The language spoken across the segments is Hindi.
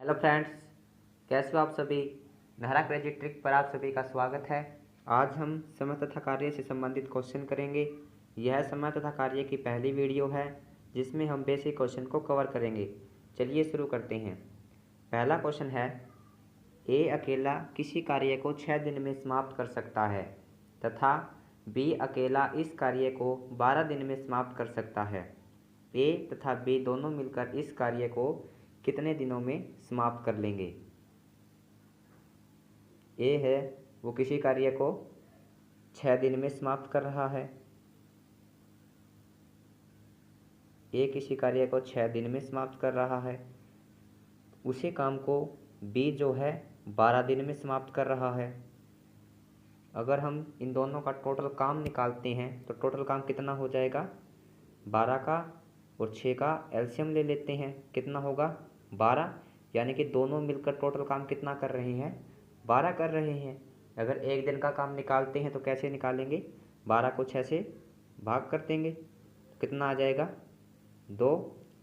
हेलो फ्रेंड्स, कैसे हो आप सभी। मेहरा क्रेजी ट्रिक पर आप सभी का स्वागत है। आज हम समय तथा कार्य से संबंधित क्वेश्चन करेंगे। यह समय तथा कार्य की पहली वीडियो है जिसमें हम बेसिक क्वेश्चन को कवर करेंगे। चलिए शुरू करते हैं। पहला क्वेश्चन है, ए अकेला किसी कार्य को 6 दिन में समाप्त कर सकता है तथा बी अकेला इस कार्य को 12 दिन में समाप्त कर सकता है। ए तथा बी दोनों मिलकर इस कार्य को कितने दिनों में समाप्त कर लेंगे। ए है वो किसी कार्य को 6 दिन में समाप्त कर रहा है। ए किसी कार्य को 6 दिन में समाप्त कर रहा है। उसी काम को बी जो है 12 दिन में समाप्त कर रहा है। अगर हम इन दोनों का टोटल काम निकालते हैं तो टोटल काम कितना हो जाएगा। 12 का और 6 का एलसीएम ले लेते हैं, कितना होगा 12। यानी कि दोनों मिलकर टोटल काम कितना कर रहे हैं, 12 कर रहे हैं। अगर एक दिन का काम निकालते हैं तो कैसे निकालेंगे, 12 को 6 से भाग कर देंगे, कितना आ जाएगा 2।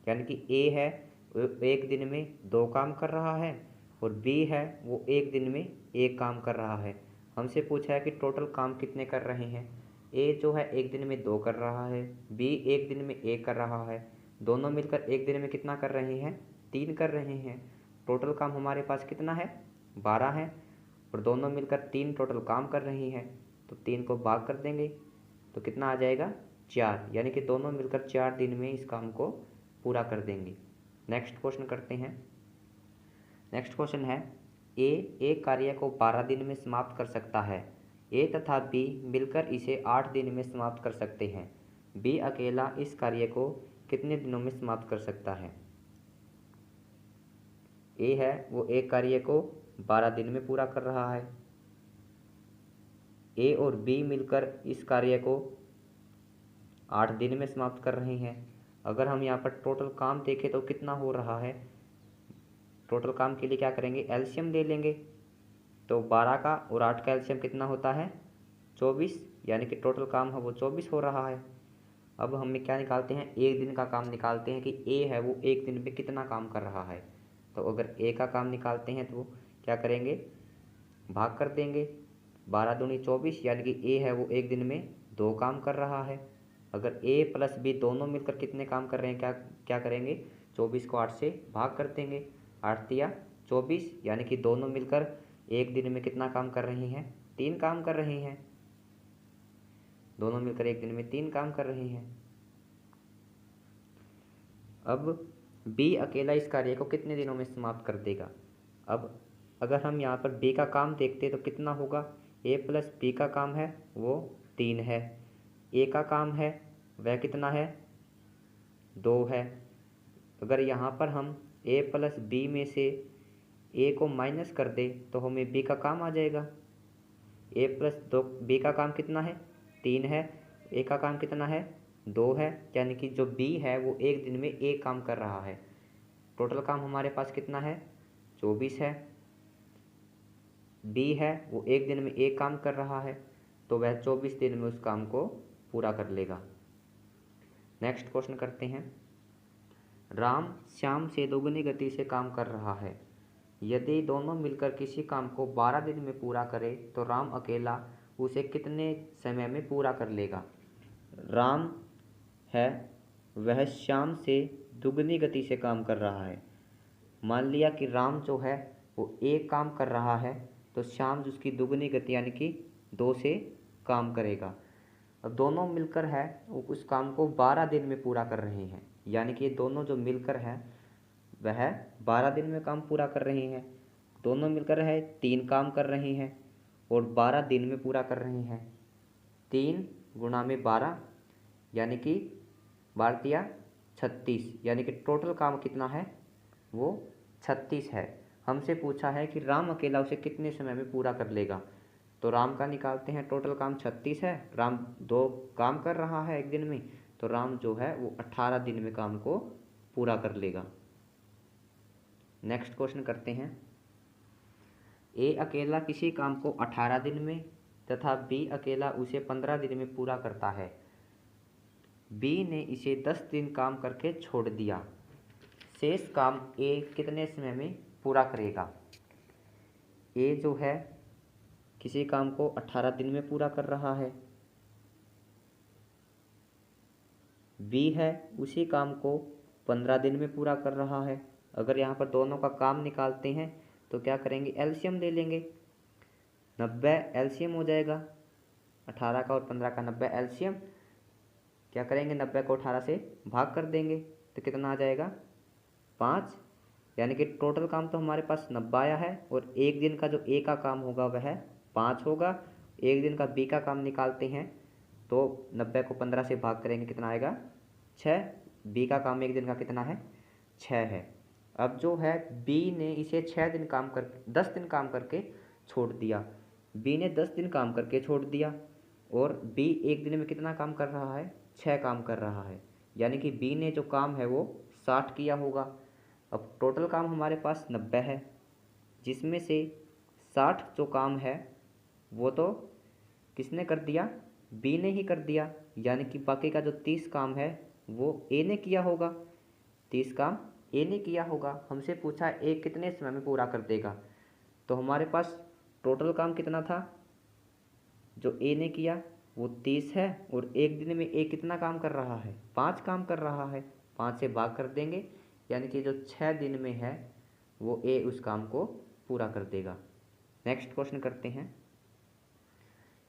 यानी कि ए है वो एक दिन में 2 काम कर रहा है और बी है वो एक दिन में 1 काम कर रहा है। हमसे पूछा है कि टोटल काम कितने कर रहे हैं। ए जो है एक दिन में 2 कर रहा है, बी एक दिन में 1 कर रहा है। दोनों मिलकर एक दिन में कितना कर रहे हैं, 3 कर रहे हैं। टोटल काम हमारे पास कितना है, 12 है और दोनों मिलकर 3 टोटल काम कर रही हैं। तो 3 को भाग कर देंगे तो कितना आ जाएगा 4। यानी कि दोनों मिलकर 4 दिन में इस काम को पूरा कर देंगे। नेक्स्ट क्वेश्चन करते हैं। नेक्स्ट क्वेश्चन है, ए एक कार्य को 12 दिन में समाप्त कर सकता है। ए तथा बी मिलकर इसे 8 दिन में समाप्त कर सकते हैं। बी अकेला इस कार्य को कितने दिनों में समाप्त कर सकता है। ए है वो एक कार्य को 12 दिन में पूरा कर रहा है। ए और बी मिलकर इस कार्य को 8 दिन में समाप्त कर रहे हैं। अगर हम यहाँ पर टोटल काम देखें तो कितना हो रहा है, टोटल काम के लिए क्या करेंगे, एलसीएम ले लेंगे। तो 12 का और 8 का एलसीएम कितना होता है 24। यानी कि टोटल काम है वो 24 हो रहा है। अब हमें क्या निकालते हैं, एक दिन का काम निकालते हैं कि ए है वो एक दिन में कितना काम कर रहा है। तो अगर ए का काम निकालते हैं तो वो क्या करेंगे, भाग कर देंगे। 12 दूनी 24, यानी कि ए है वो एक दिन में 2 काम कर रहा है। अगर ए प्लस बी दोनों मिलकर कितने काम कर रहे हैं, क्या क्या करेंगे, 24 को 8 से भाग कर देंगे। 8 दिया 24, यानी कि दोनों मिलकर एक दिन में कितना काम कर रहे हैं, 3 काम कर रहे हैं। दोनों मिलकर एक दिन में 3 काम कर रहे हैं। अब बी अकेला इस कार्य को कितने दिनों में समाप्त कर देगा। अब अगर हम यहाँ पर बी का काम देखते तो कितना होगा, ए प्लस बी का काम है वो 3 है, ए का काम है वह कितना है 2 है। अगर यहाँ पर हम ए प्लस बी में से ए को माइनस कर दे तो हमें बी का काम आ जाएगा। ए प्लस 2, बी का काम कितना है 3 है, ए का काम कितना है 2 है। यानी कि जो बी है वो एक दिन में 1 काम कर रहा है। टोटल काम हमारे पास कितना है 24 है। बी है वो एक दिन में 1 काम कर रहा है तो वह 24 दिन में उस काम को पूरा कर लेगा। नेक्स्ट क्वेश्चन करते हैं। राम श्याम से दोगुनी गति से काम कर रहा है। यदि दोनों मिलकर किसी काम को 12 दिन में पूरा करे तो राम अकेला उसे कितने समय में पूरा कर लेगा। राम है वह श्याम से दुगनी गति से काम कर रहा है। मान लिया कि राम जो है वो 1 काम कर रहा है तो श्याम जिसकी दुगनी गति यानी कि 2 से काम करेगा। अब दोनों मिलकर है वो उस काम को 12 दिन में पूरा कर रहे हैं। यानी कि दोनों जो मिलकर है वह 12 दिन में काम पूरा कर रहे हैं। दोनों मिलकर है 3 काम कर रहे हैं और 12 दिन में पूरा कर रहे हैं। 3 गुणा में 12 यानी कि 12 36, यानी कि टोटल काम कितना है वो 36 है। हमसे पूछा है कि राम अकेला उसे कितने समय में पूरा कर लेगा। तो राम का निकालते हैं, टोटल काम 36 है, राम 2 काम कर रहा है एक दिन में, तो राम जो है वो 18 दिन में काम को पूरा कर लेगा। नेक्स्ट क्वेश्चन करते हैं। ए अकेला किसी काम को 18 दिन में तथा बी अकेला उसे 15 दिन में पूरा करता है। बी ने इसे 10 दिन काम करके छोड़ दिया। शेष काम ए कितने समय में पूरा करेगा। ए जो है किसी काम को 18 दिन में पूरा कर रहा है, बी है उसी काम को 15 दिन में पूरा कर रहा है। अगर यहाँ पर दोनों का काम निकालते हैं तो क्या करेंगे, एलसीएम ले लेंगे। 90 एलसीएम हो जाएगा, 18 का और 15 का 90 एलसीएम। क्या करेंगे, 90 को 18 से भाग कर देंगे तो कितना आ जाएगा, 5। यानी कि टोटल काम तो हमारे पास 90 आया है और एक दिन का जो ए का काम होगा वह 5 होगा। एक दिन का बी का काम निकालते हैं तो 90 को 15 से भाग करेंगे, कितना आएगा, 6। बी का काम एक दिन का कितना है, 6 है। अब जो है बी ने इसे 6 दिन काम कर 10 दिन काम करके छोड़ दिया। बी ने 10 दिन काम करके छोड़ दिया और बी एक दिन में कितना काम कर रहा है, 6 काम कर रहा है। यानी कि बी ने जो काम है वो 60 किया होगा। अब टोटल काम हमारे पास 90 है, जिसमें से 60 जो काम है वो तो किसने कर दिया, बी ने ही कर दिया। यानी कि बाकी का जो 30 काम है वो ए ने किया होगा, 30 काम ए ने किया होगा। हमसे पूछा ए कितने समय में पूरा कर देगा, तो हमारे पास टोटल काम कितना था जो ए ने किया वो 30 है और एक दिन में ए कितना काम कर रहा है, 5 काम कर रहा है। 5 से भाग कर देंगे, यानी कि जो 6 दिन में है वो ए उस काम को पूरा कर देगा। नेक्स्ट क्वेश्चन करते हैं।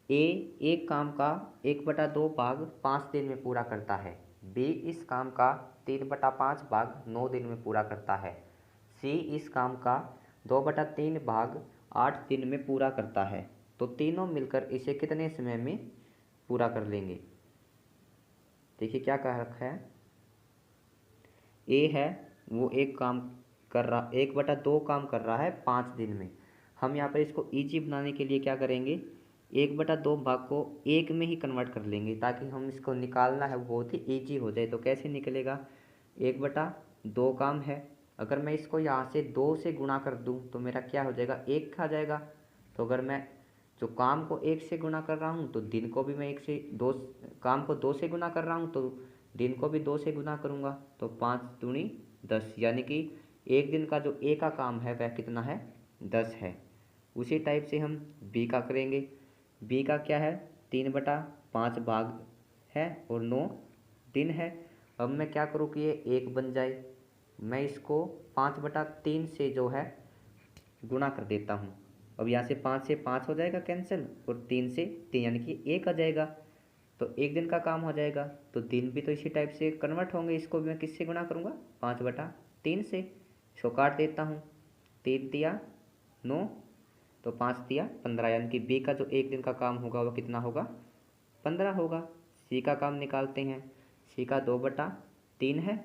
ए एक काम का 1/2 भाग 5 दिन में पूरा करता है, बी इस काम का 3/5 भाग 9 दिन में पूरा करता है, सी इस काम का 2/3 भाग 8 दिन में पूरा करता है। तो तीनों मिलकर इसे कितने समय में पूरा कर लेंगे। देखिए क्या कह रखा है, ए है वो एक काम कर रहा 1/2 काम कर रहा है 5 दिन में। हम यहाँ पर इसको ईजी बनाने के लिए क्या करेंगे, 1/2 भाग को 1 में ही कन्वर्ट कर लेंगे ताकि हम इसको निकालना है वो बहुत ही ईजी हो जाए। तो कैसे निकलेगा, 1/2 काम है, अगर मैं इसको यहाँ से 2 से गुणा कर दूँ तो मेरा क्या हो जाएगा, 1 आ जाएगा। तो अगर मैं जो काम को 1 से गुणा कर रहा हूँ तो दिन को भी मैं 1 से 2 काम को 2 से गुणा कर रहा हूँ तो दिन को भी 2 से गुणा करूँगा। तो 5 दूनी 10, यानी कि एक दिन का जो ए का काम है वह कितना है, 10 है। उसी टाइप से हम बी का करेंगे। बी का क्या है, 3/5 भाग है और 9 दिन है। अब मैं क्या करूँ कि ये 1 बन जाए, मैं इसको 5/3 से जो है गुणा कर देता हूँ। अब यहाँ से 5 से 5 हो जाएगा कैंसिल और 3 से 3 यानी कि 1 आ जाएगा। तो एक दिन का काम हो जाएगा। तो दिन भी तो इसी टाइप से कन्वर्ट होंगे, इसको भी मैं किससे गुणा करूँगा, 5/3 से। इसको काट देता हूँ, 3 दिया 9 तो 5 दिया 15, यानी कि बी का जो एक दिन का काम होगा वो कितना होगा, 15 होगा। सी का काम निकालते हैं, सी का 2/3 है,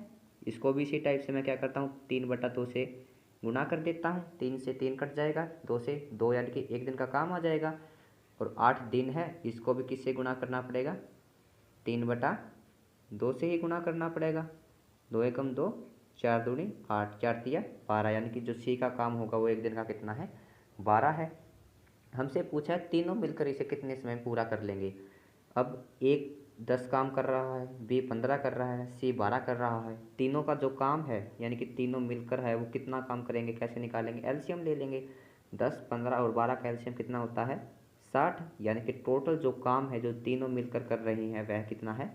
इसको भी इसी टाइप से मैं क्या करता हूँ, 3/2 से गुणा कर देता हूँ। 3 से 3 कट जाएगा, 2 से 2 यानी कि एक दिन का काम आ जाएगा। और 8 दिन है, इसको भी किससे गुणा करना पड़ेगा, 3/2 से ही गुणा करना पड़ेगा। 2 एकम 2, 4 दूनी 8, 4 तिया 12, यानी कि जो सी का काम होगा वो एक दिन का कितना है, 12 है। हमसे पूछा है तीनों मिलकर इसे कितने समय में पूरा कर लेंगे। अब एक 10 काम कर रहा है, बी 15 कर रहा है, सी 12 कर रहा है। तीनों का जो काम है यानी कि तीनों मिलकर है वो कितना काम करेंगे, कैसे निकालेंगे, एलसीएम ले लेंगे। 10, 15 और 12 का एलसीएम कितना होता है, 60, यानी कि टोटल जो काम है जो तीनों मिलकर कर रही हैं वह कितना है,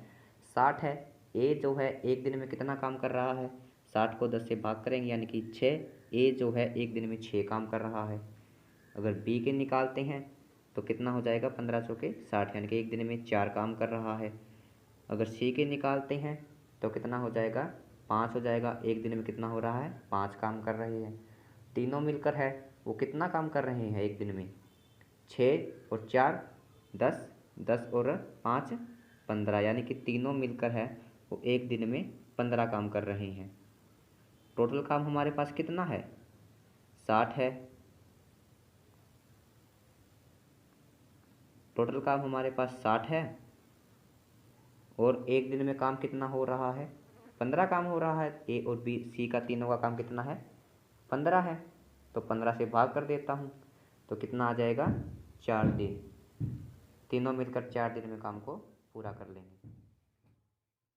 60 है। ए जो है एक दिन में कितना काम कर रहा है, 60 को 10 से भाग करेंगे यानी कि 6। ए जो है एक दिन में 6 काम कर रहा है। अगर बी के निकालते हैं तो कितना हो जाएगा, 15 चौके 60, यानी कि एक दिन में 4 काम कर रहा है। अगर सी के निकालते हैं तो कितना हो जाएगा, 5 हो जाएगा। एक दिन में कितना हो रहा है, 5 काम कर रहे हैं। तीनों मिलकर है वो कितना काम कर रहे हैं एक दिन में, 6 और 4 10, 10 और 5 15, यानी कि तीनों मिलकर है वो एक दिन में 15 काम कर रहे हैं। टोटल काम हमारे पास कितना है, 60 है। टोटल काम हमारे पास 60 है और एक दिन में काम कितना हो रहा है, 15 काम हो रहा है। ए और बी सी का तीनों का काम कितना है, 15 है। तो 15 से भाग कर देता हूँ तो कितना आ जाएगा, 4 दिन। तीनों मिलकर 4 दिन में काम को पूरा कर लेंगे।